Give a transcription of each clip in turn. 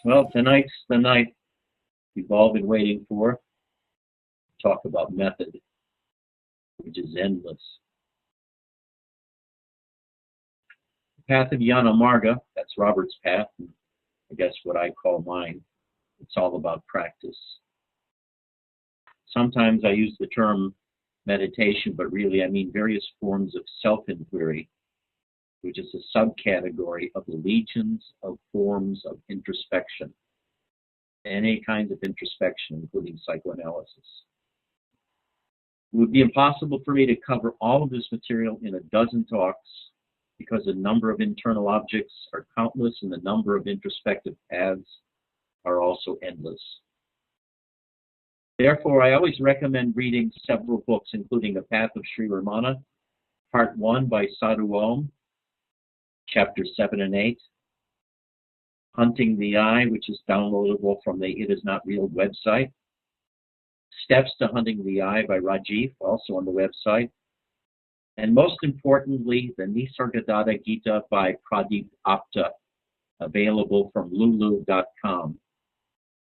Well, tonight's the night we've all been waiting for. Talk about method, which is endless. The path of Jnana Marga, that's Robert's path, and I guess what I call mine. It's all about practice. Sometimes I use the term meditation, but really I mean various forms of self-inquiry, which is a subcategory of the legions of forms of introspection, any kinds of introspection, including psychoanalysis. It would be impossible for me to cover all of this material in a dozen talks because the number of internal objects are countless and the number of introspective paths are also endless. Therefore, I always recommend reading several books, including The Path of Sri Ramana, Part 1 by Sadhu Om, Chapters 7 and 8, Hunting the Eye, which is downloadable from the It Is Not Real website, Steps to Hunting the Eye by Rajiv, also on the website, and most importantly, the Nisargadatta Gita by Pradeep Apta, available from lulu.com,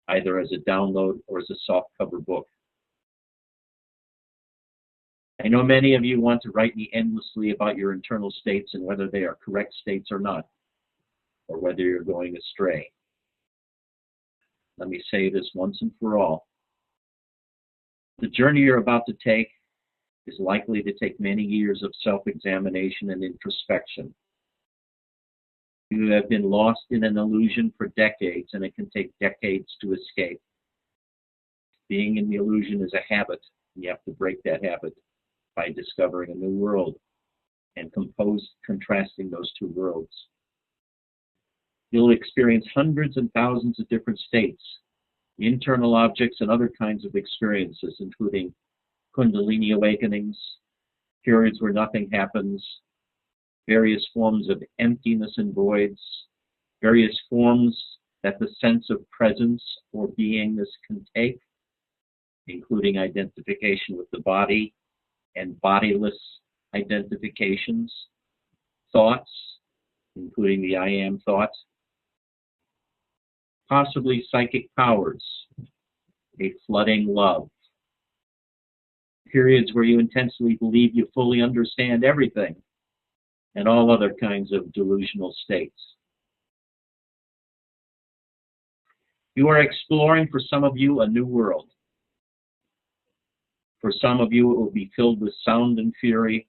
either as a download or as a softcover book. I know many of you want to write me endlessly about your internal states and whether they are correct states or not, or whether you're going astray. Let me say this once and for all. The journey you're about to take is likely to take many years of self-examination and introspection. You have been lost in an illusion for decades, and it can take decades to escape. Being in the illusion is a habit, and you have to break that habit by discovering a new world and contrasting those two worlds. You'll experience hundreds and thousands of different states, internal objects, and other kinds of experiences, including Kundalini awakenings, periods where nothing happens, various forms of emptiness and voids, various forms that the sense of presence or beingness can take, including identification with the body and bodiless identifications, thoughts, including the I am thought, possibly psychic powers, a flooding love, periods where you intensely believe you fully understand everything, and all other kinds of delusional states. You are exploring, for some of you, a new world. For some of you, it will be filled with sound and fury,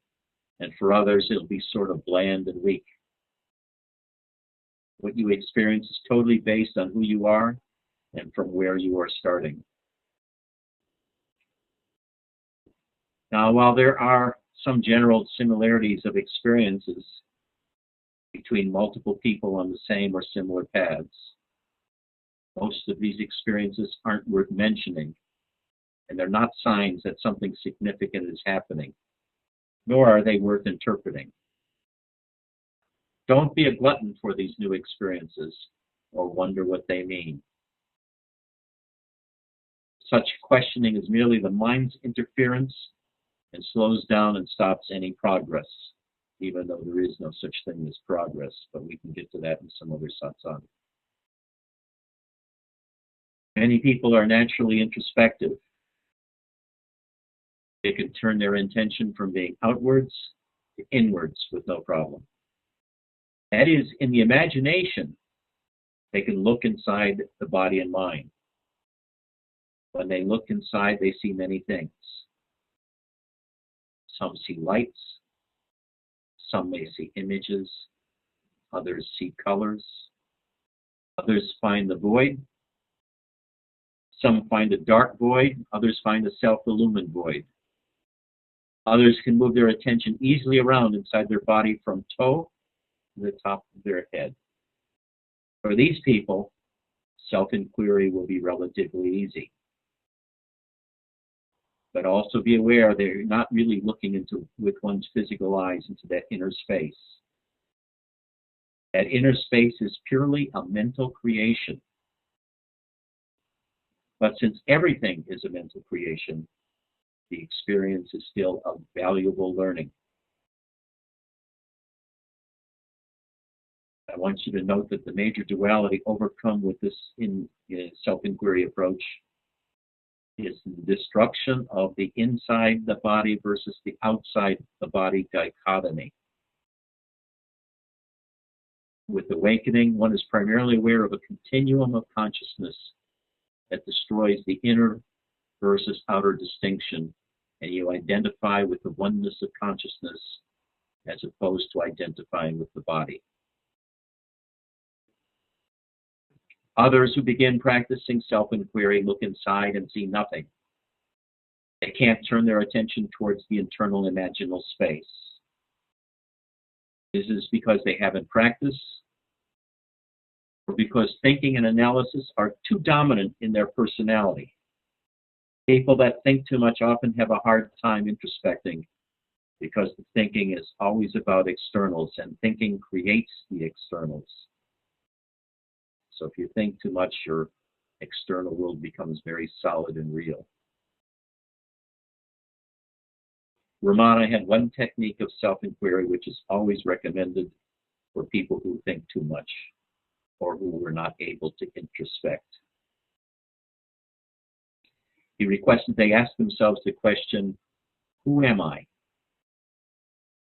and for others, it'll be sort of bland and weak. What you experience is totally based on who you are and from where you are starting. Now, while there are some general similarities of experiences between multiple people on the same or similar paths, most of these experiences aren't worth mentioning, and they're not signs that something significant is happening, nor are they worth interpreting. Don't be a glutton for these new experiences or wonder what they mean. Such questioning is merely the mind's interference and slows down and stops any progress, even though there is no such thing as progress, but we can get to that in some other satsang. Many people are naturally introspective. They can turn their intention from being outwards to inwards with no problem. That is, in the imagination, they can look inside the body and mind. When they look inside, they see many things. Some see lights, some may see images, others see colors, others find the void, some find a dark void, others find a self-illumined void. Others can move their attention easily around inside their body from toe to the top of their head. For these people, self-inquiry will be relatively easy. But also be aware they're not really looking into with one's physical eyes into that inner space. That inner space is purely a mental creation. But since everything is a mental creation, the experience is still a valuable learning. I want you to note that the major duality overcome with this in self-inquiry approach is the destruction of the inside the body versus the outside the body dichotomy. With awakening, one is primarily aware of a continuum of consciousness that destroys the inner versus outer distinction, and you identify with the oneness of consciousness as opposed to identifying with the body. Others who begin practicing self-inquiry look inside and see nothing. They can't turn their attention towards the internal imaginal space. This is because they haven't practiced, or because thinking and analysis are too dominant in their personality. People that think too much often have a hard time introspecting because the thinking is always about externals, and thinking creates the externals. So if you think too much, your external world becomes very solid and real. Ramana had one technique of self-inquiry which is always recommended for people who think too much or who were not able to introspect. He requested they ask themselves the question, who am I?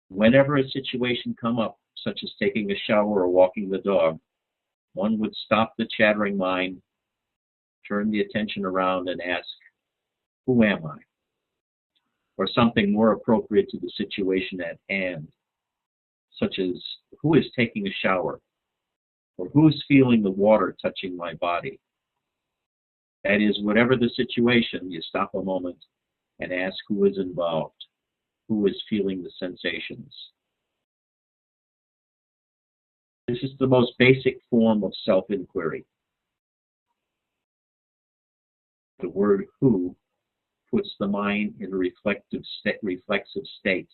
Whenever a situation come up, such as taking a shower or walking the dog, one would stop the chattering mind, turn the attention around and ask, who am I? Or something more appropriate to the situation at hand, such as, who is taking a shower? Or who is feeling the water touching my body? That is, whatever the situation, you stop a moment and ask who is involved, who is feeling the sensations. This is the most basic form of self-inquiry. The word who puts the mind in a reflexive state.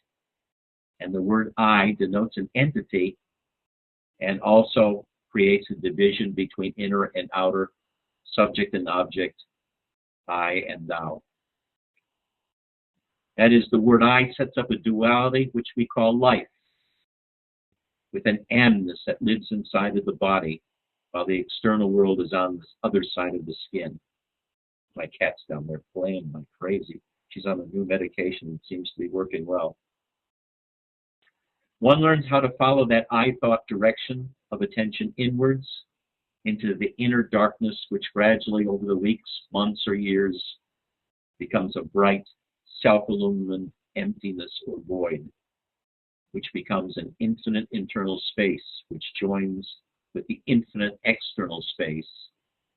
And the word I denotes an entity and also creates a division between inner and outer, subject and object, I and thou. That is, the word I sets up a duality which we call life, with an M-ness that lives inside of the body, while the external world is on the other side of the skin. My cat's down there playing like crazy. She's on a new medication and seems to be working well. One learns how to follow that I-thought direction of attention inwards into the inner darkness, which gradually over the weeks, months, or years becomes a bright, self-illumined emptiness or void, which becomes an infinite internal space, which joins with the infinite external space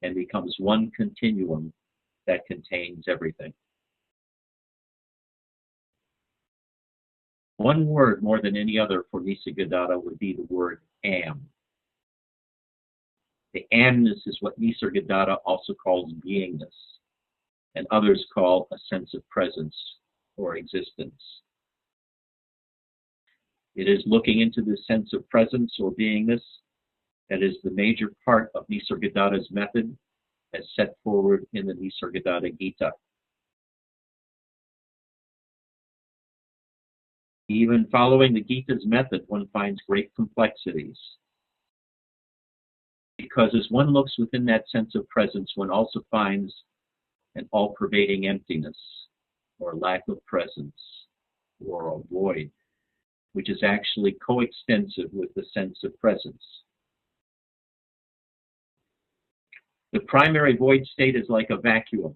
and becomes one continuum that contains everything. One word more than any other for Nisargadatta would be the word am. The amness is what Nisargadatta also calls beingness, and others call a sense of presence or existence. It is looking into this sense of presence or beingness that is the major part of Nisargadatta's method as set forward in the Nisargadatta Gita. Even following the Gita's method, one finds great complexities. Because as one looks within that sense of presence, one also finds an all-pervading emptiness, or lack of presence, or a void, which is actually coextensive with the sense of presence. The primary void state is like a vacuum,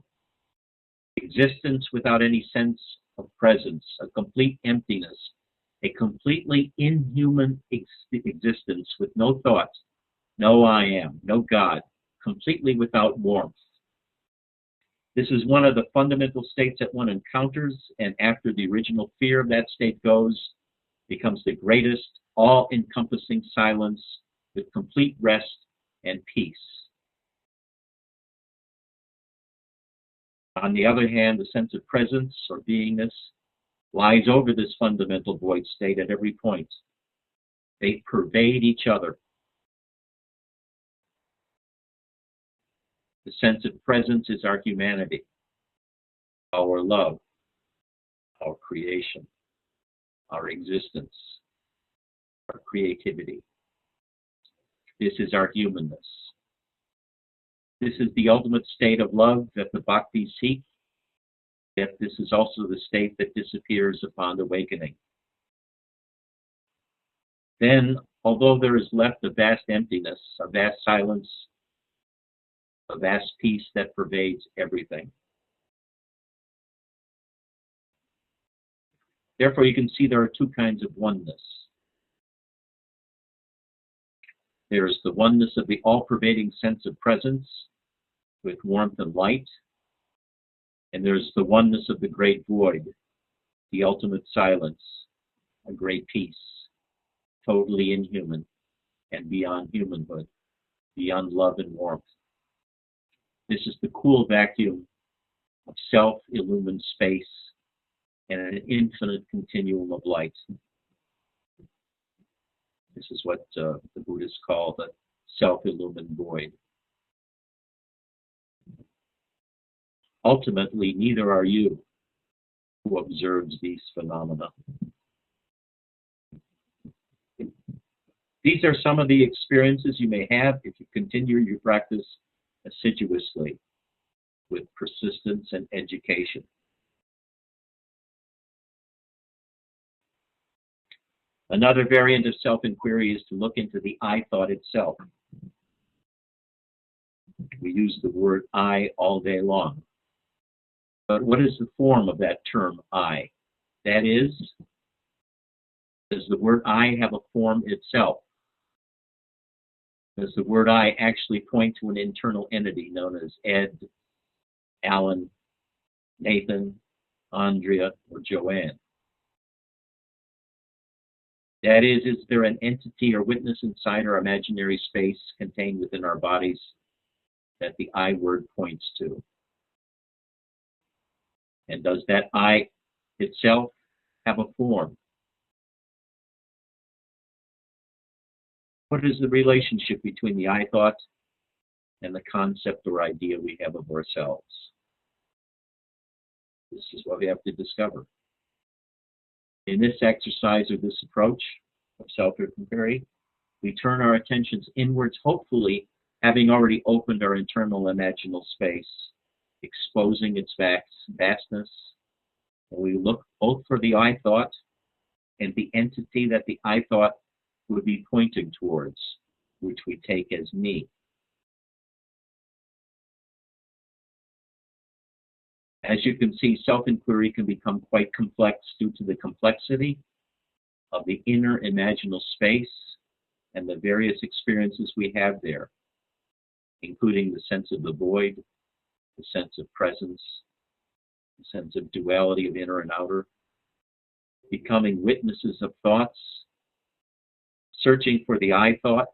existence without any sense of presence, a complete emptiness, a completely inhuman existence with no thought, no I am, no God, completely without warmth. This is one of the fundamental states that one encounters, and after the original fear of that state goes, becomes the greatest, all-encompassing silence with complete rest and peace. On the other hand, the sense of presence or beingness lies over this fundamental void state at every point. They pervade each other. The sense of presence is our humanity, our love, our creation, our existence, our creativity. This is our humanness. This is the ultimate state of love that the bhaktis seek, yet this is also the state that disappears upon awakening. Then, although there is left a vast emptiness, a vast silence, a vast peace that pervades everything. Therefore, you can see there are two kinds of oneness. There is the oneness of the all-pervading sense of presence with warmth and light, and there's the oneness of the great void, the ultimate silence, a great peace, totally inhuman and beyond humanhood, beyond love and warmth. This is the cool vacuum of self-illumined space and an infinite continuum of light. This is what the Buddhists call the self-illumined void. Ultimately, neither are you who observes these phenomena. These are some of the experiences you may have if you continue your practice assiduously with persistence and education. Another variant of self-inquiry is to look into the I thought itself. We use the word I all day long. But what is the form of that term I? That is, does the word I have a form itself? Does the word I actually point to an internal entity known as Ed, Alan, Nathan, Andrea, or Joanne? That is there an entity or witness inside our imaginary space contained within our bodies that the I word points to? And does that I itself have a form? What is the relationship between the I thought and the concept or idea we have of ourselves? This is what we have to discover. In this exercise or this approach of self-inquiry, we turn our attentions inwards, hopefully having already opened our internal imaginal space, exposing its vastness. And we look both for the I thought and the entity that the I thought would be pointing towards, which we take as me. As you can see, self-inquiry can become quite complex due to the complexity of the inner imaginal space and the various experiences we have there, including the sense of the void, the sense of presence, the sense of duality of inner and outer, becoming witnesses of thoughts, searching for the I thought,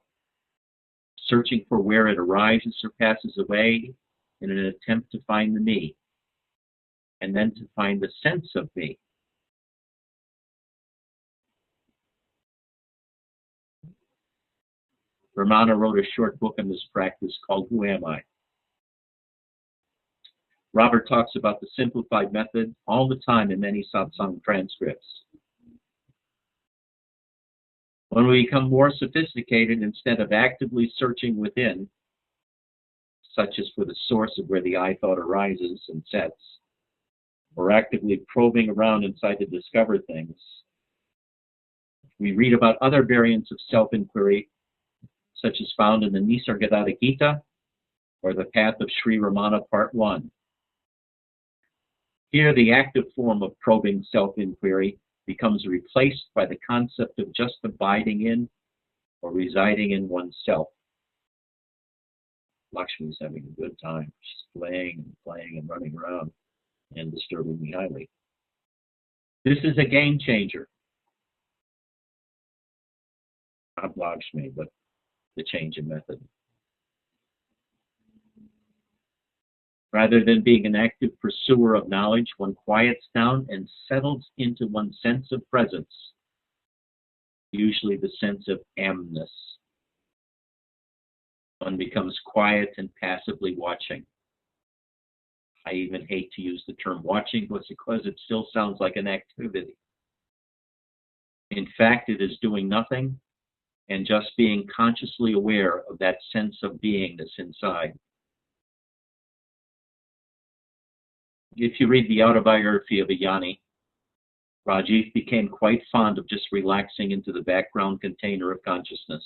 searching for where it arises or passes away in an attempt to find the me, and then to find the sense of me. Ramana wrote a short book on this practice called Who Am I? Robert talks about the simplified method all the time in many satsang transcripts. When we become more sophisticated, instead of actively searching within, such as for the source of where the I thought arises and sets, or actively probing around inside to discover things, we read about other variants of self-inquiry, such as found in the Nisargadatta Gita or the Path of Sri Ramana Part 1. Here, the active form of probing self-inquiry becomes replaced by the concept of just abiding in or residing in oneself. Lakshmi is having a good time. She's playing and running around and disturbing me highly. This is a game changer. Not Lakshmi, but the change in method. Rather than being an active pursuer of knowledge, one quiets down and settles into one's sense of presence, usually the sense of amness. One becomes quiet and passively watching. I even hate to use the term watching because it still sounds like an activity. In fact, it is doing nothing and just being consciously aware of that sense of beingness inside. If you read the autobiography of a Jnani, Rajiv became quite fond of just relaxing into the background container of consciousness.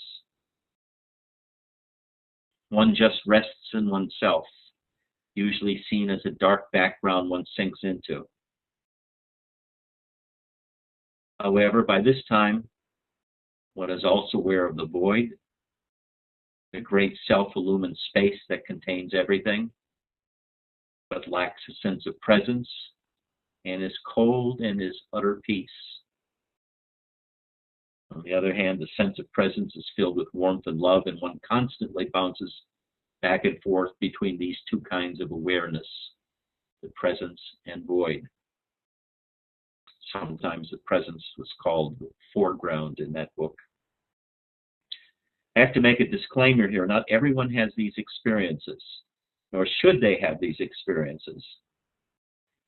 One just rests in oneself, usually seen as a dark background one sinks into. However, by this time, one is also aware of the void, the great self-illumined space that contains everything, but lacks a sense of presence, and is cold and is utter peace. On the other hand, the sense of presence is filled with warmth and love, and one constantly bounces back and forth between these two kinds of awareness, the presence and void. Sometimes the presence was called the foreground in that book. I have to make a disclaimer here. Not everyone has these experiences, nor should they have these experiences.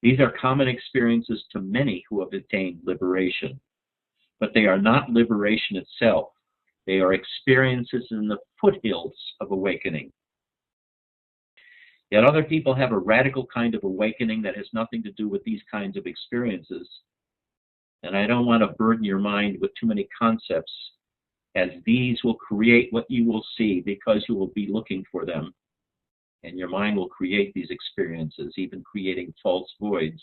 These are common experiences to many who have attained liberation, but they are not liberation itself. They are experiences in the foothills of awakening. Yet other people have a radical kind of awakening that has nothing to do with these kinds of experiences. And I don't want to burden your mind with too many concepts, as these will create what you will see because you will be looking for them. And your mind will create these experiences, even creating false voids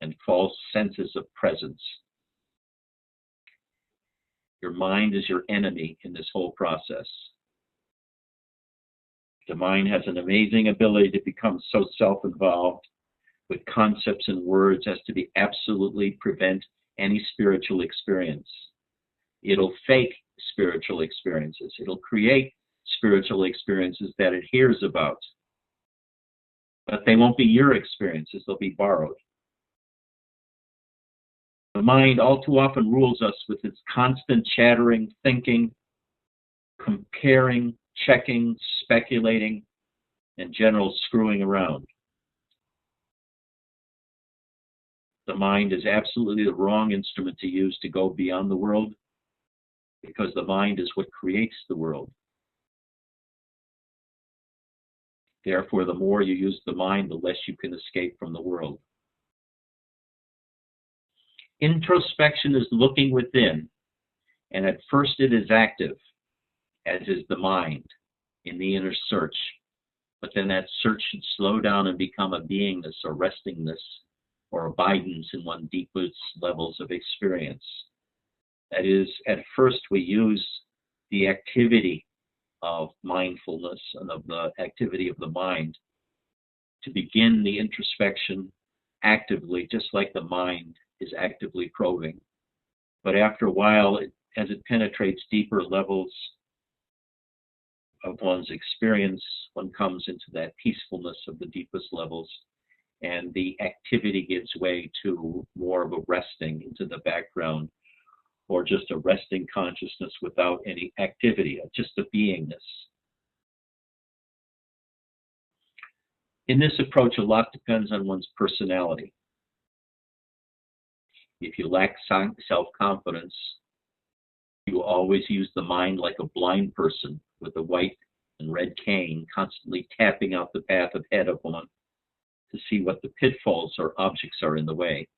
and false senses of presence. Your mind is your enemy in this whole process. The mind has an amazing ability to become so self-involved with concepts and words as to be absolutely prevent any spiritual experience. It'll fake spiritual experiences. It'll create spiritual experiences that it hears about. But they won't be your experiences. They'll be borrowed. The mind all too often rules us with its constant chattering, thinking, comparing, checking, speculating, and general screwing around. The mind is absolutely the wrong instrument to use to go beyond the world, because the mind is what creates the world. Therefore, the more you use the mind, the less you can escape from the world. Introspection is looking within, and at first it is active, as is the mind in the inner search. But then that search should slow down and become a beingness or restingness or abidance in one's deepest levels of experience. That is, at first we use the activity of mindfulness and of the activity of the mind to begin the introspection actively, just like the mind is actively probing. But after a while, as it penetrates deeper levels of one's experience, one comes into that peacefulness of the deepest levels, and the activity gives way to more of a resting into the background, or just a resting consciousness without any activity, just a beingness. In this approach, a lot depends on one's personality. If you lack self-confidence, you always use the mind like a blind person with a white and red cane, constantly tapping out the path ahead of one to see what the pitfalls or objects are in the way.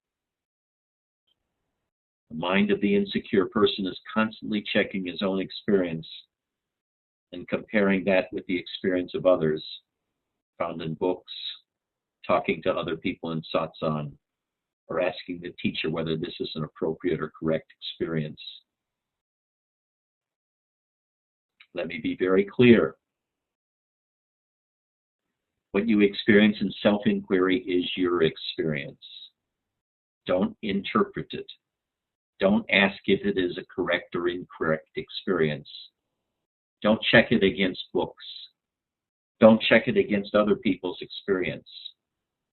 The mind of the insecure person is constantly checking his own experience and comparing that with the experience of others, found in books, talking to other people in satsang, or asking the teacher whether this is an appropriate or correct experience. Let me be very clear. What you experience in self-inquiry is your experience. Don't interpret it. Don't ask if it is a correct or incorrect experience. Don't check it against books. Don't check it against other people's experience.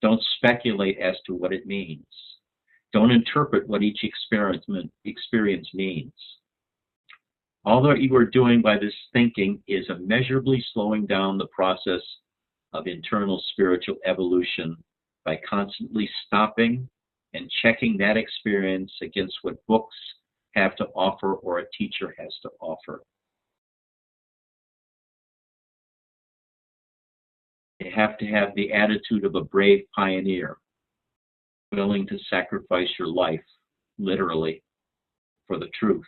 Don't speculate as to what it means. Don't interpret what each experience means. All that you are doing by this thinking is immeasurably slowing down the process of internal spiritual evolution by constantly stopping and checking that experience against what books have to offer or a teacher has to offer. You have to have the attitude of a brave pioneer, willing to sacrifice your life, literally, for the truth.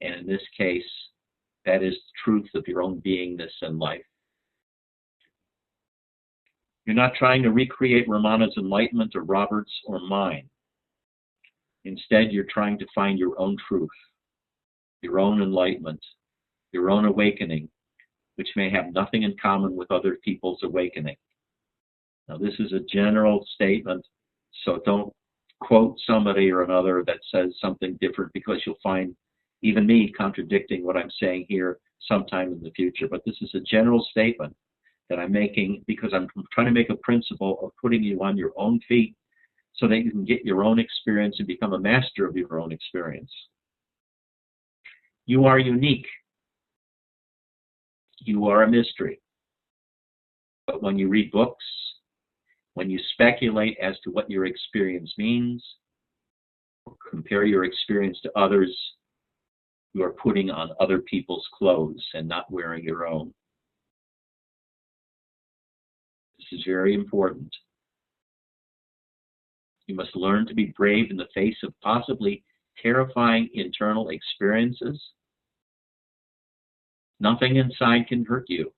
And in this case, that is the truth of your own beingness and life. You're not trying to recreate Ramana's enlightenment or Robert's or mine. Instead, you're trying to find your own truth, your own enlightenment, your own awakening, which may have nothing in common with other people's awakening. Now, this is a general statement, so don't quote somebody or another that says something different, because you'll find even me contradicting what I'm saying here sometime in the future. But this is a general statement that I'm making because I'm trying to make a principle of putting you on your own feet so that you can get your own experience and become a master of your own experience. You are unique. You are a mystery. But when you read books, when you speculate as to what your experience means, or compare your experience to others, you are putting on other people's clothes and not wearing your own. This is very important. You must learn to be brave in the face of possibly terrifying internal experiences. Nothing inside can hurt you,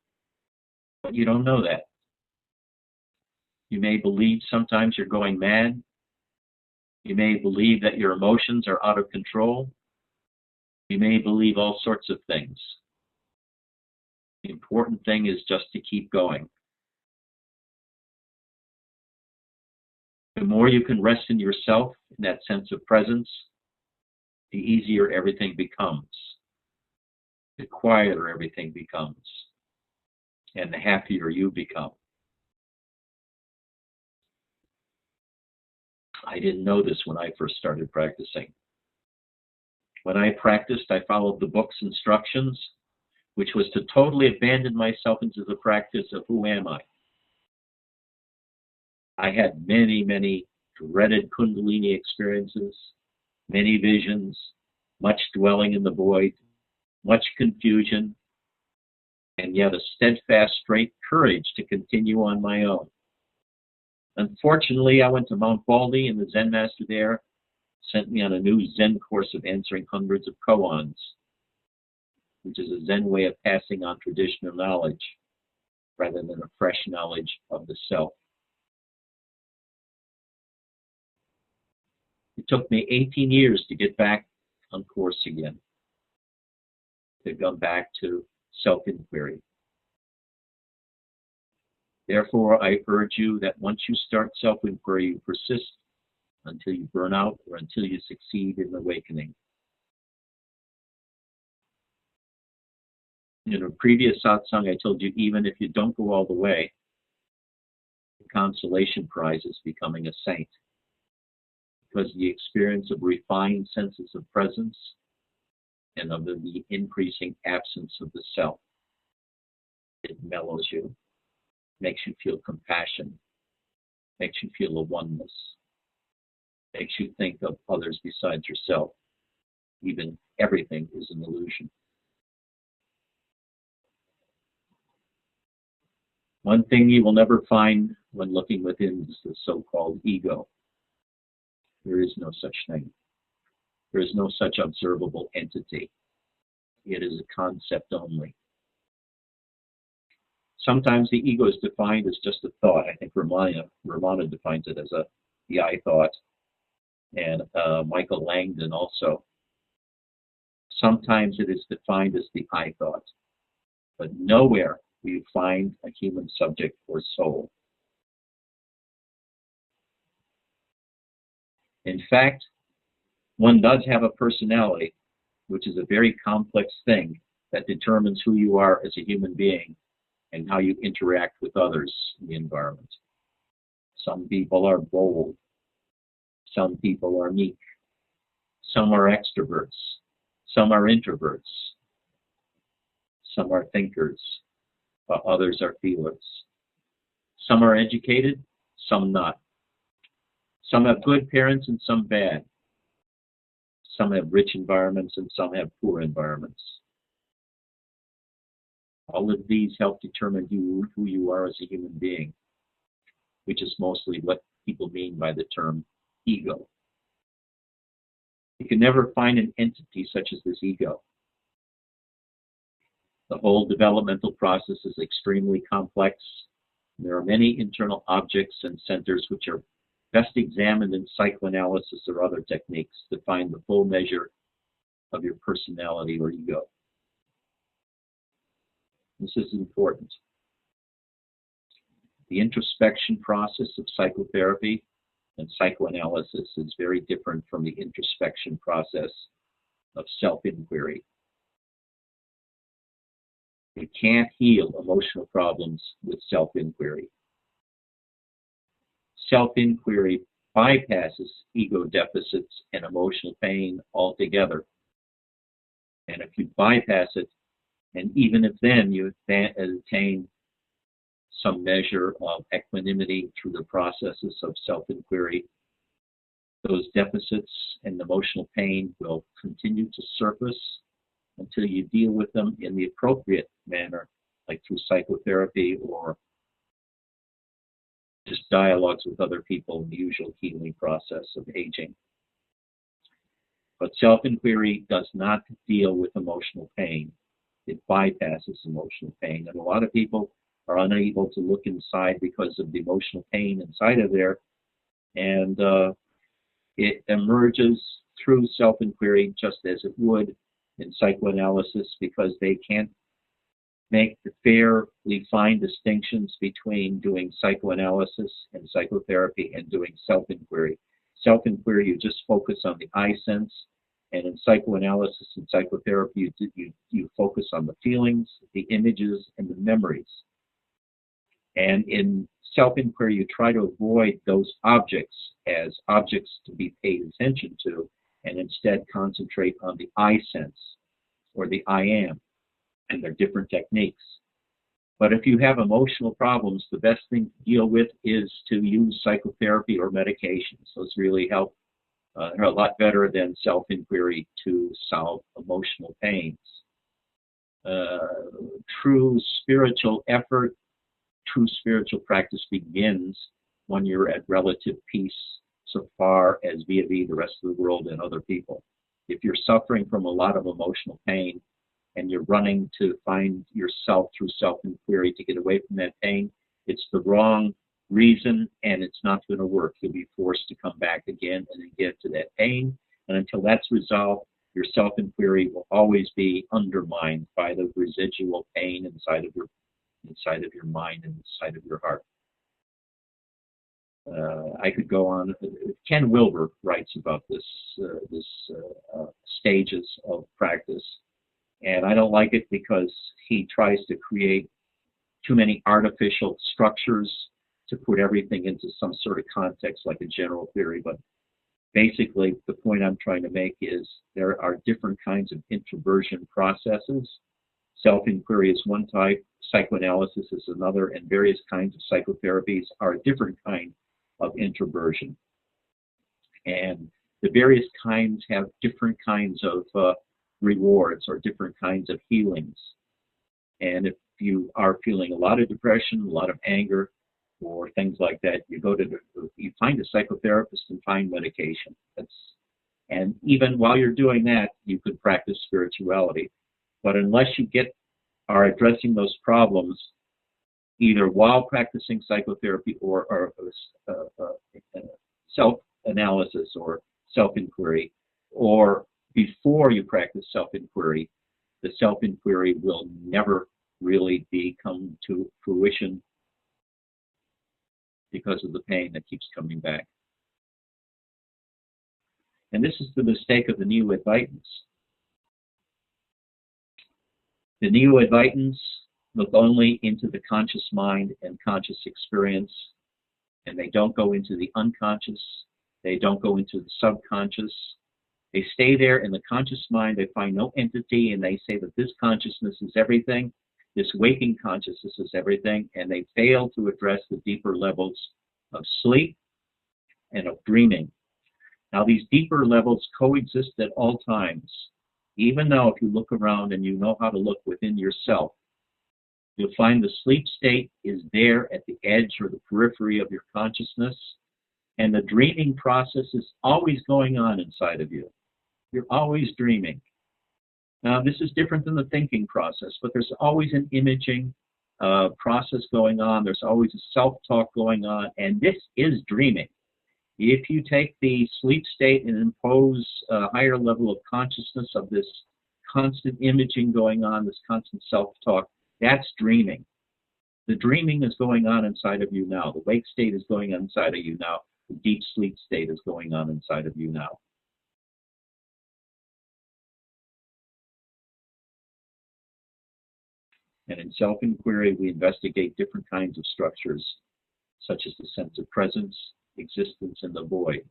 but you don't know that. You may believe sometimes you're going mad. You may believe that your emotions are out of control. You may believe all sorts of things. The important thing is just to keep going. The more you can rest in yourself, in that sense of presence, the easier everything becomes. The quieter everything becomes. And the happier you become. I didn't know this when I first started practicing. When I practiced, I followed the book's instructions, which was to totally abandon myself into the practice of who am I. I had many, many dreaded Kundalini experiences, many visions, much dwelling in the void, much confusion, and yet a steadfast, straight courage to continue on my own. Unfortunately, I went to Mount Baldy, and the Zen master there sent me on a new Zen course of answering hundreds of koans, which is a Zen way of passing on traditional knowledge rather than a fresh knowledge of the self. It took me 18 years to get back on course again, to come back to self-inquiry. Therefore, I urge you that once you start self-inquiry, you persist until you burn out or until you succeed in awakening. In a previous satsang, I told you, even if you don't go all the way, the consolation prize is becoming a saint. Because the experience of refined senses of presence and of the increasing absence of the self, it mellows you, makes you feel compassion, makes you feel a oneness, makes you think of others besides yourself. Even everything is an illusion. One thing you will never find when looking within is the so-called ego. There is no such thing. There is no such observable entity. It is a concept only. Sometimes the ego is defined as just a thought. I think Ramana defines it as the I thought, and Michael Langdon also. Sometimes it is defined as the I thought, but nowhere will you find a human subject or soul. In fact, one does have a personality, which is a very complex thing that determines who you are as a human being and how you interact with others in the environment. Some people are bold. Some people are meek. Some are extroverts. Some are introverts. Some are thinkers, while others are feelers. Some are educated, some not. Some have good parents and some bad. Some have rich environments and some have poor environments. All of these help determine who you are as a human being, which is mostly what people mean by the term ego. You can never find an entity such as this ego. The whole developmental process is extremely complex. There are many internal objects and centers which are best examined in psychoanalysis or other techniques to find the full measure of your personality or ego. This is important. The introspection process of psychotherapy and psychoanalysis is very different from the introspection process of self-inquiry. You can't heal emotional problems with self-inquiry. Self-inquiry bypasses ego deficits and emotional pain altogether. And if you bypass it, and even if then you attain some measure of equanimity through the processes of self-inquiry, those deficits and emotional pain will continue to surface until you deal with them in the appropriate manner, like through psychotherapy or just dialogues with other people in the usual healing process of aging. But self-inquiry does not deal with emotional pain. It bypasses emotional pain. And a lot of people are unable to look inside because of the emotional pain inside of there. And it emerges through self-inquiry just as it would in psychoanalysis, because they can't make the fairly fine distinctions between doing psychoanalysis and psychotherapy and doing self-inquiry. Self-inquiry, you just focus on the I sense, and in psychoanalysis and psychotherapy, you focus on the feelings, the images, and the memories. And in self-inquiry, you try to avoid those objects as objects to be paid attention to, and instead concentrate on the I sense or the I am, and their different techniques. But if you have emotional problems, the best thing to deal with is to use psychotherapy or medications. Those really help. They're a lot better than self-inquiry to solve emotional pains. True spiritual effort, true spiritual practice begins when you're at relative peace so far as vis-a-vis the rest of the world and other people. If you're suffering from a lot of emotional pain and you're running to find yourself through self-inquiry to get away from that pain, it's the wrong reason and it's not going to work. You'll be forced to come back again and again to that pain. And until that's resolved, your self-inquiry will always be undermined by the residual pain inside of your mind and inside of your heart. I could go on. Ken Wilber writes about this stages of practice, and I don't like it because he tries to create too many artificial structures to put everything into some sort of context like a general theory. But basically, the point I'm trying to make is there are different kinds of introversion processes. Self-inquiry is one type, psychoanalysis is another, and various kinds of psychotherapies are a different kind of introversion. And the various kinds have different kinds of rewards or different kinds of healings. And if you are feeling a lot of depression, a lot of anger, or things like that, you find a psychotherapist and find medication. And even while you're doing that, you could practice spirituality. But unless you are addressing those problems, either while practicing psychotherapy or self-analysis or self-inquiry, or before you practice self-inquiry, the self-inquiry will never really come to fruition because of the pain that keeps coming back. And this is the mistake of the Neo-Advaitins. The Neo-Advaitins look only into the conscious mind and conscious experience, and they don't go into the unconscious, they don't go into the subconscious. They stay there in the conscious mind, they find no entity, and they say that this consciousness is everything, this waking consciousness is everything, and they fail to address the deeper levels of sleep and of dreaming. Now, these deeper levels coexist at all times. Even now, if you look around and you know how to look within yourself, you'll find the sleep state is there at the edge or the periphery of your consciousness, and the dreaming process is always going on inside of you. You're always dreaming. Now, this is different than the thinking process, but there's always an imaging process going on. There's always a self-talk going on, and this is dreaming. If you take the sleep state and impose a higher level of consciousness of this constant imaging going on, this constant self-talk, that's dreaming. The dreaming is going on inside of you now. The wake state is going on inside of you now. The deep sleep state is going on inside of you now. And in self-inquiry, we investigate different kinds of structures, such as the sense of presence, existence, and the void.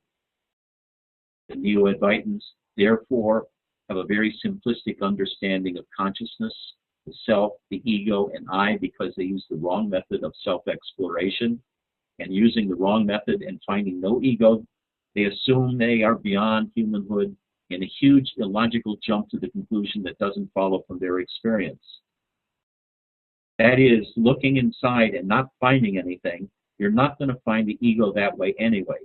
The Neo-Advaitins, therefore, have a very simplistic understanding of consciousness, the self, the ego, and I, because they use the wrong method of self-exploration. And using the wrong method and finding no ego, they assume they are beyond humanhood in a huge illogical jump to the conclusion that doesn't follow from their experience. That is, looking inside and not finding anything, you're not going to find the ego that way anyway.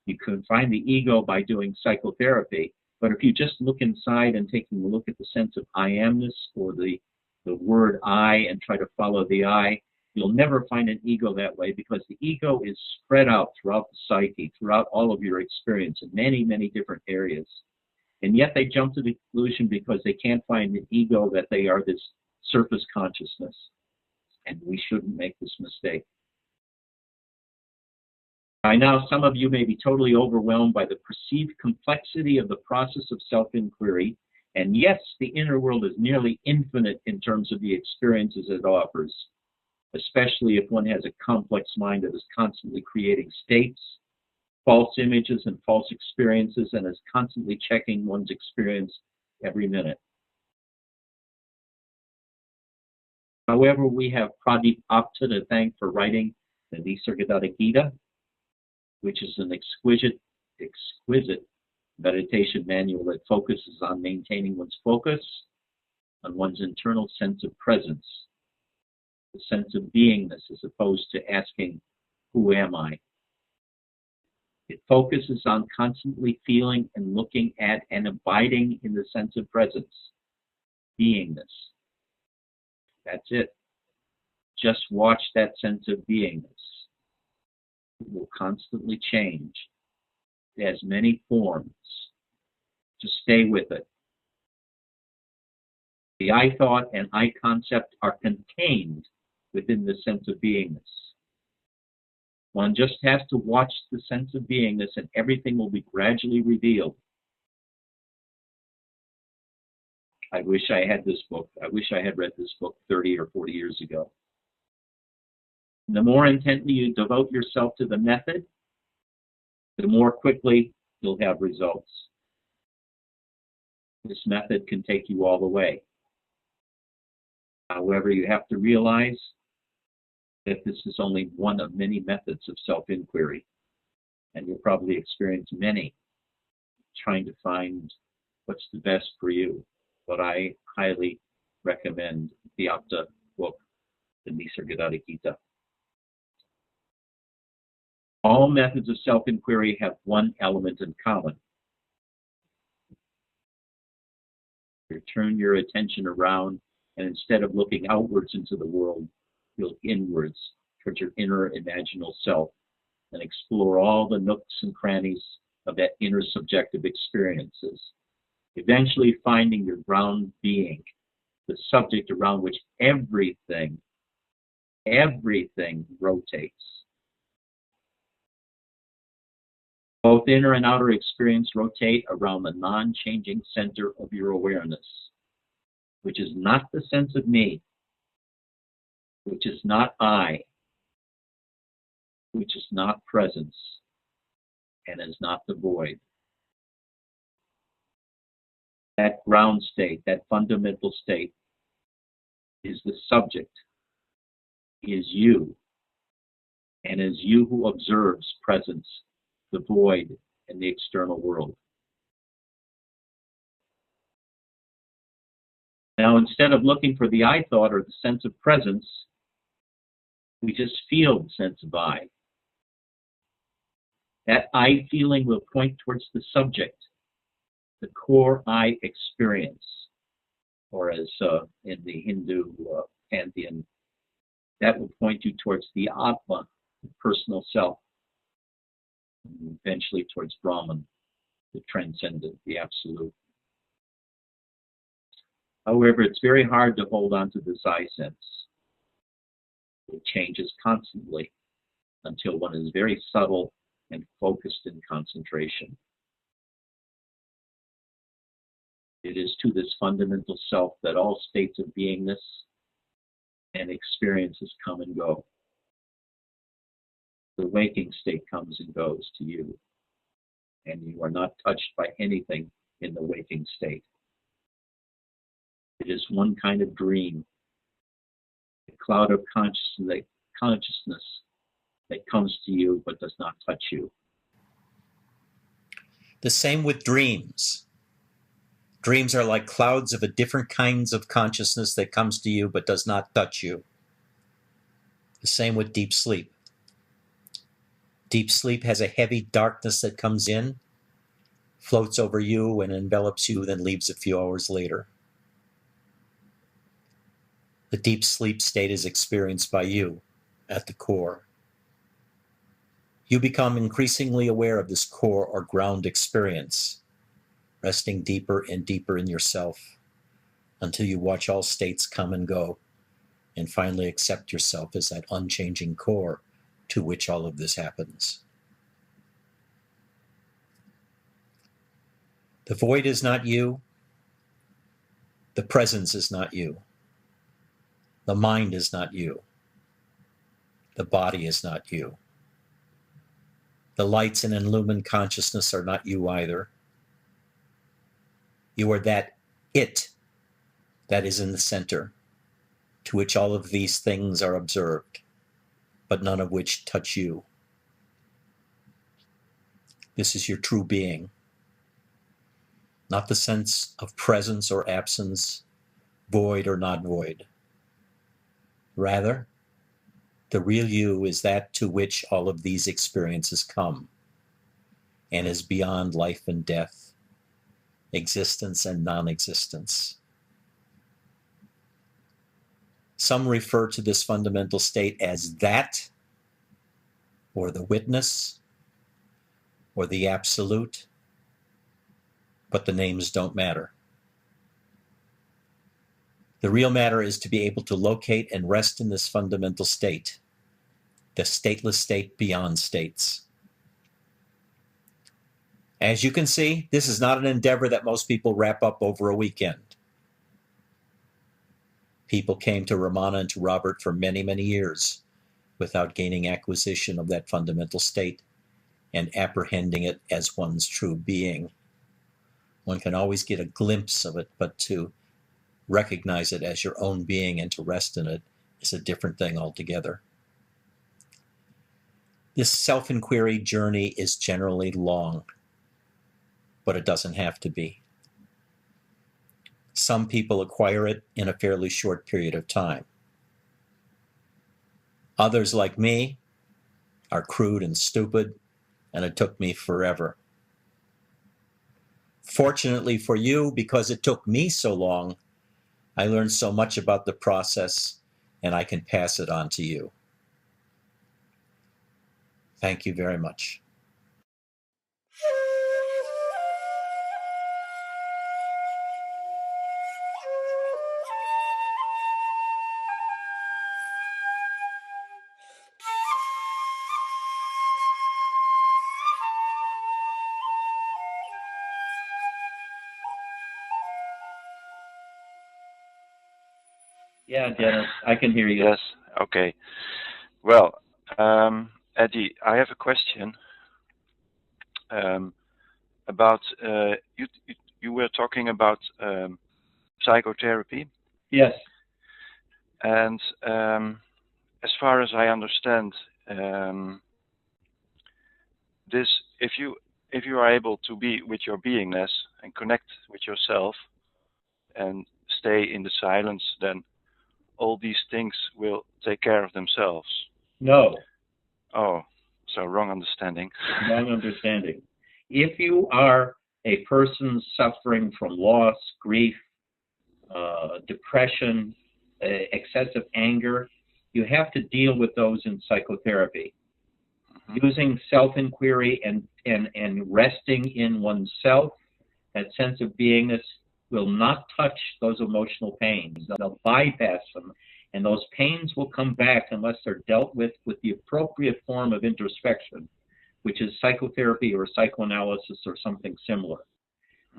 You can find the ego by doing psychotherapy, but if you just look inside and taking a look at the sense of I amness or the word I and try to follow the I, you'll never find an ego that way, because the ego is spread out throughout the psyche, throughout all of your experience in many, many different areas. And yet they jump to the conclusion because they can't find an ego that they are this surface consciousness. And we shouldn't make this mistake. By now, some of you may be totally overwhelmed by the perceived complexity of the process of self-inquiry. And yes, the inner world is nearly infinite in terms of the experiences it offers, especially if one has a complex mind that is constantly creating states, false images, and false experiences, and is constantly checking one's experience every minute. However, we have Pradeep Apte to thank for writing the Nisargadatta Gita, which is an exquisite meditation manual that focuses on maintaining one's focus on one's internal sense of presence, the sense of beingness, as opposed to asking, who am I? It focuses on constantly feeling and looking at and abiding in the sense of presence, beingness. That's it. Just watch that sense of beingness. It will constantly change. It has many forms. Just stay with it. The I thought and I concept are contained within the sense of beingness. One just has to watch the sense of beingness and everything will be gradually revealed. I wish I had this book. I wish I had read this book 30 or 40 years ago. The more intently you devote yourself to the method, the more quickly you'll have results. This method can take you all the way. However, you have to realize that this is only one of many methods of self-inquiry, and you'll probably experience many trying to find what's the best for you. But I highly recommend the Apte book, the Nisargadatta Gita. All methods of self-inquiry have one element in common. You turn your attention around, and instead of looking outwards into the world, you'll inwards towards your inner imaginal self and explore all the nooks and crannies of that inner subjective experiences, eventually finding your ground being, the subject around which everything rotates. Both inner and outer experience rotate around the non-changing center of your awareness, which is not the sense of me, which is not I, which is not presence, and is not the void. That ground state, that fundamental state, is the subject, is you, and is you who observes presence, the void, in the external world. Now, instead of looking for the I thought or the sense of presence, we just feel the sense of I. That I feeling will point towards the subject, the core I experience, or as in the Hindu pantheon, that will point you towards the Atma, the personal self, and eventually towards Brahman, the transcendent, the absolute. However, it's very hard to hold on to this I sense. It changes constantly until one is very subtle and focused in concentration. It is to this fundamental self that all states of beingness and experiences come and go. The waking state comes and goes to you, and you are not touched by anything in the waking state. It is one kind of dream, a cloud of consciousness that comes to you but does not touch you. The same with dreams. Dreams are like clouds of a different kinds of consciousness that comes to you but does not touch you. The same with deep sleep. Deep sleep has a heavy darkness that comes in, floats over you and envelops you, then leaves a few hours later. The deep sleep state is experienced by you at the core. You become increasingly aware of this core or ground experience, resting deeper and deeper in yourself until you watch all states come and go and finally accept yourself as that unchanging core to which all of this happens. The void is not you. The presence is not you. The mind is not you. The body is not you. The lights and illumined consciousness are not you either. You are that it that is in the center, to which all of these things are observed, but none of which touch you. This is your true being, not the sense of presence or absence, void or not void. Rather, the real you is that to which all of these experiences come, and is beyond life and death, existence and non-existence. Some refer to this fundamental state as that, or the witness, or the absolute, but the names don't matter. The real matter is to be able to locate and rest in this fundamental state, the stateless state beyond states. As you can see, this is not an endeavor that most people wrap up over a weekend. People came to Ramana and to Robert for many, many years without gaining acquisition of that fundamental state and apprehending it as one's true being. One can always get a glimpse of it, but to recognize it as your own being and to rest in it is a different thing altogether. This self-inquiry journey is generally long, but it doesn't have to be. Some people acquire it in a fairly short period of time. Others, like me, are crude and stupid, and it took me forever. Fortunately for you, because it took me so long, I learned so much about the process, and I can pass it on to you. Thank you very much. Yeah, Dennis, I can hear you. Yes, okay. Well, Eddie, I have a question about, you were talking about psychotherapy. Yes. And as far as I understand, this, if you if you are able to be with your beingness and connect with yourself and stay in the silence, then all these things will take care of themselves. No. Oh, so wrong understanding. Wrong understanding. If you are a person suffering from loss, grief, depression, excessive anger, you have to deal with those in psychotherapy. Using self-inquiry and resting in oneself, that sense of beingness, will not touch those emotional pains. They'll bypass them, and those pains will come back unless they're dealt with the appropriate form of introspection, which is psychotherapy or psychoanalysis or something similar.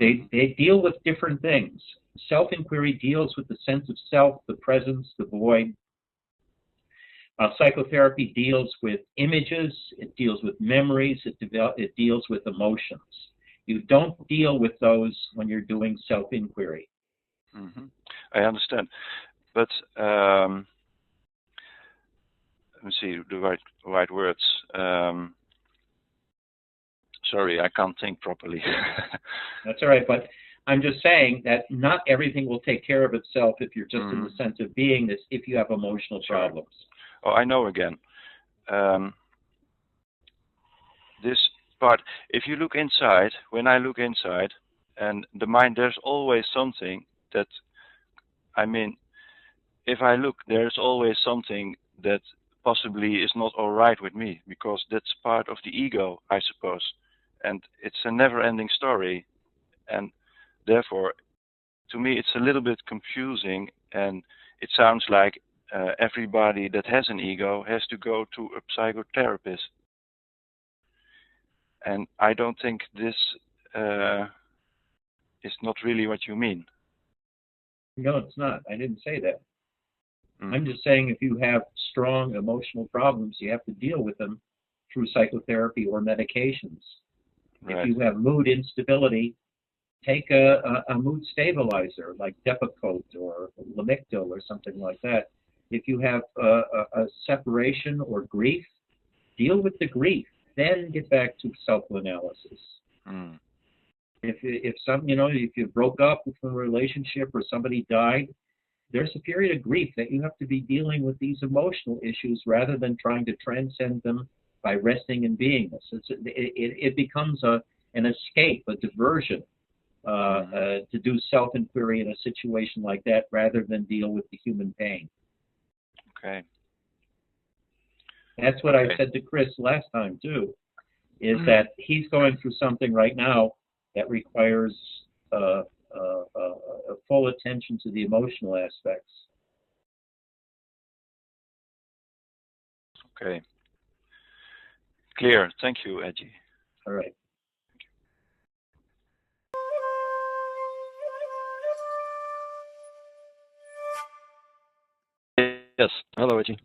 They deal with different things. Self-inquiry deals with the sense of self, the presence, the void. Psychotherapy deals with images, it deals with memories, it deals with emotions. You don't deal with those when you're doing self-inquiry. I understand. But let me see the right words. Sorry, I can't think properly. That's all right, but I'm just saying that not everything will take care of itself if you're just in the sense of beingness, if you have emotional problems. Oh, I know again. This part, if you look inside, when I look inside, and the mind, there's always something that, I mean, if I look, there's always something that possibly is not all right with me, because that's part of the ego, I suppose. And it's a never-ending story. And therefore, to me, it's a little bit confusing, and it sounds like everybody that has an ego has to go to a psychotherapist. And I don't think this is not really what you mean. No, it's not. I didn't say that. I'm just saying if you have strong emotional problems, you have to deal with them through psychotherapy or medications. If you have mood instability, take a mood stabilizer like Depakote or Lamictal or something like that. If you have a separation or grief, deal with the grief, then get back to self-analysis. If you broke up from a relationship or somebody died, there's a period of grief that you have to be dealing with these emotional issues rather than trying to transcend them by resting in beingness. It becomes an escape, a diversion to do self-inquiry in a situation like that rather than deal with the human pain. Okay. That's what I said to Chris last time too, is that he's going through something right now that requires a full attention to the emotional aspects. Okay. Clear. Thank you, Edgy. All right. Yes. Hello, Edgy.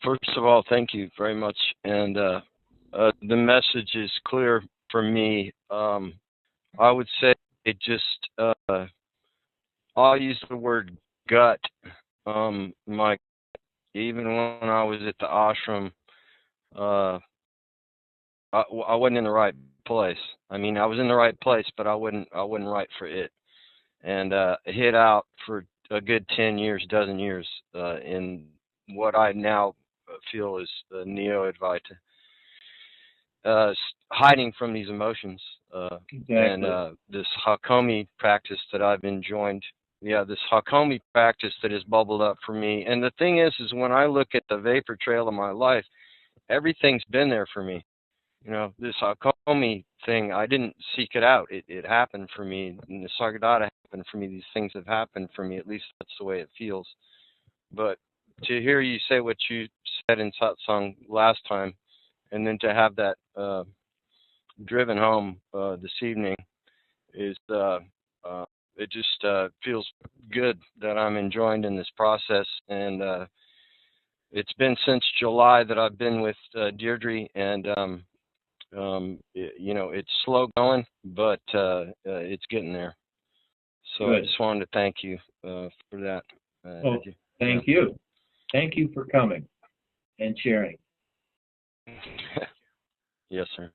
First of all, thank you very much. And the message is clear for me. I would say it just, I'll use the word gut. Even when I was at the ashram, I wasn't in the right place. I mean, I was in the right place, but I wasn't right for it. And hid out for a good 10 years, dozen years, in what I now feel is Neo-Advaita, hiding from these emotions. Exactly. And this Hakomi practice that I've enjoyed, this Hakomi practice that has bubbled up for me. And the thing is when I look at the vapor trail of my life, everything's been there for me. This Hakomi thing, I didn't seek it out. It happened for me. And the Sargadata happened for me. These things have happened for me. At least that's the way it feels. But to hear you say what you said in satsang last time, and then to have that driven home this evening, is it just feels good that I'm enjoying in this process. And it's been since July that I've been with Deirdre, and it's slow going, but it's getting there. So Good. I just wanted to thank you for that. Thank you. Thank you for coming and sharing. Yes, sir.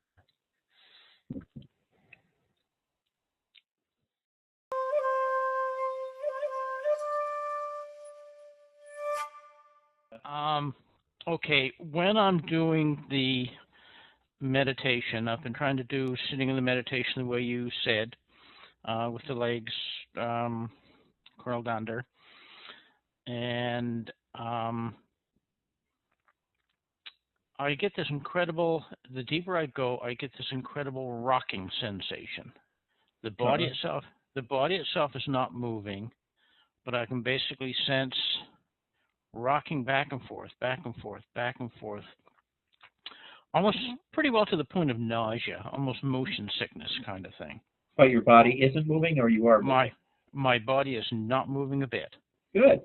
Okay, when I'm doing the meditation, I've been trying to do sitting in the meditation the way you said, with the legs curled under. And I get this incredible, the deeper I go, I get this incredible rocking sensation. The body itself is not moving, but I can basically sense rocking back and forth, back and forth, back and forth. Almost pretty well to the point of nausea, almost motion sickness kind of thing. But your body isn't moving, or you are moving? My body is not moving a bit. Good.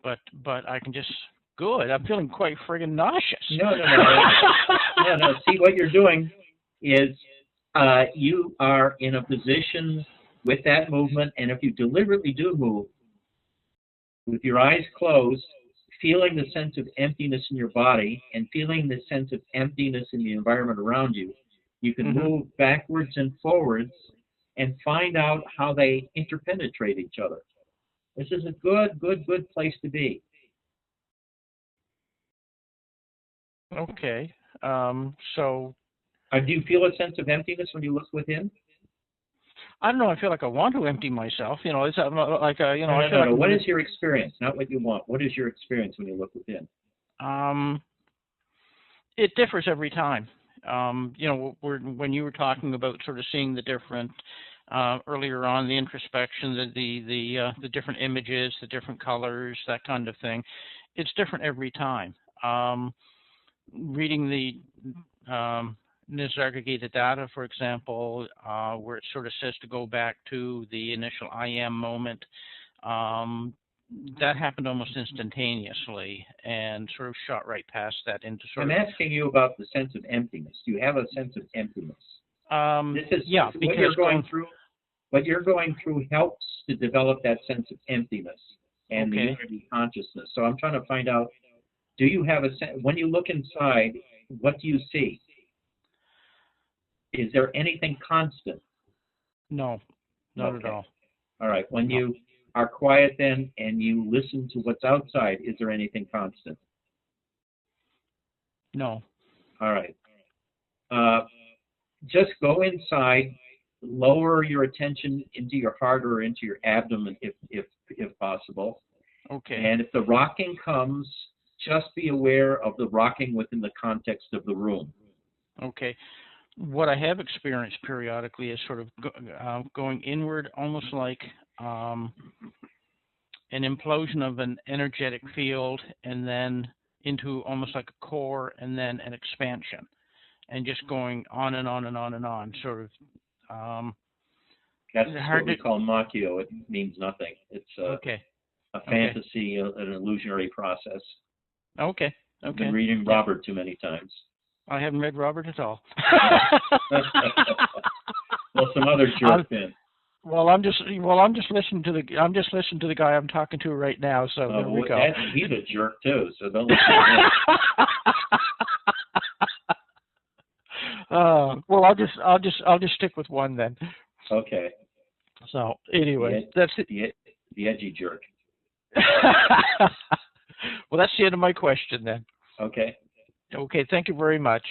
But I can just, good. I'm feeling quite friggin' nauseous. No. No. See, what you're doing is you are in a position with that movement, and if you deliberately do move, with your eyes closed, feeling the sense of emptiness in your body and feeling the sense of emptiness in the environment around you, you can move backwards and forwards and find out how they interpenetrate each other. This is a good place to be. Okay. So... do you feel a sense of emptiness when you look within? I don't know. I feel like I want to empty myself. You know, it's like a, you know. I feel No. like What is your experience? Not what you want. What is your experience when you look within? It differs every time. You know, when you were talking about sort of seeing the different earlier on, the introspection, the different images, the different colors, that kind of thing. It's different every time. Reading the Nisargagita data, for example, where it sort of says to go back to the initial I am moment, that happened almost instantaneously and sort of shot right past that into sort I'm asking you about the sense of emptiness. Do you have a sense of emptiness? Yeah, because what you're going through helps to develop that sense of emptiness and the unity consciousness. So I'm trying to find out, do you have a sense, when you look inside, what do you see? Is there anything constant? No, not at all. All right. When you are quiet then and you listen to what's outside, is there anything constant? No. All right. Just go inside, lower your attention into your heart or into your abdomen if possible. Okay. And if the rocking comes, just be aware of the rocking within the context of the room. Okay. What I have experienced periodically is sort of going inward, almost like an implosion of an energetic field, and then into almost like a core, and then an expansion, and just going on and on and on and on. Sort of. That's what we call Makyo. It means nothing. It's a fantasy, an illusionary process. Okay. I've been reading Robert too many times. I haven't read Robert at all. Well, some other jerk then. Well, I'm just listening to the guy I'm talking to right now. So there we go. He's a jerk too. So don't listen to him. Well, I'll just stick with one then. Okay. So anyway, that's it. The edgy jerk. Well, that's the end of my question then. Okay. Okay. Thank you very much.